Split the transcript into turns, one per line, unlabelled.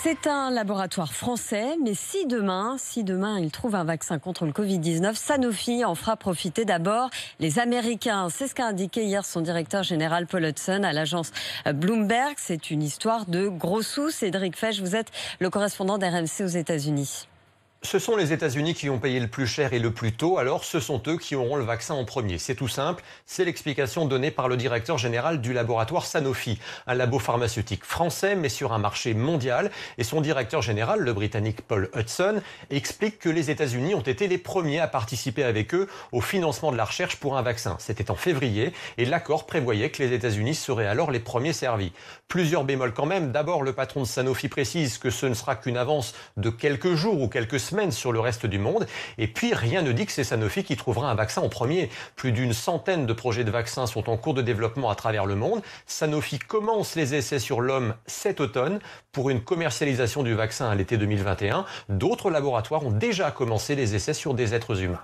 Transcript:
C'est un laboratoire français, mais si demain il trouve un vaccin contre le Covid-19, Sanofi en fera profiter d'abord les Américains. C'est ce qu'a indiqué hier son directeur général Paul Hudson à l'agence Bloomberg. C'est une histoire de gros sous. Cédric Fesch, vous êtes le correspondant d'RMC aux États-Unis.
Ce sont les États-Unis qui ont payé le plus cher et le plus tôt, alors ce sont eux qui auront le vaccin en premier. C'est tout simple, c'est l'explication donnée par le directeur général du laboratoire Sanofi, un labo pharmaceutique français mais sur un marché mondial. Et son directeur général, le Britannique Paul Hudson, explique que les États-Unis ont été les premiers à participer avec eux au financement de la recherche pour un vaccin. C'était en février et l'accord prévoyait que les États-Unis seraient alors les premiers servis. Plusieurs bémols quand même. D'abord, le patron de Sanofi précise que ce ne sera qu'une avance de quelques jours ou quelques semaines sur le reste du monde. Et puis, rien ne dit que c'est Sanofi qui trouvera un vaccin en premier. Plus d'une centaine de projets de vaccins sont en cours de développement à travers le monde. Sanofi commence les essais sur l'homme cet automne pour une commercialisation du vaccin à l'été 2021. D'autres laboratoires ont déjà commencé les essais sur des êtres humains.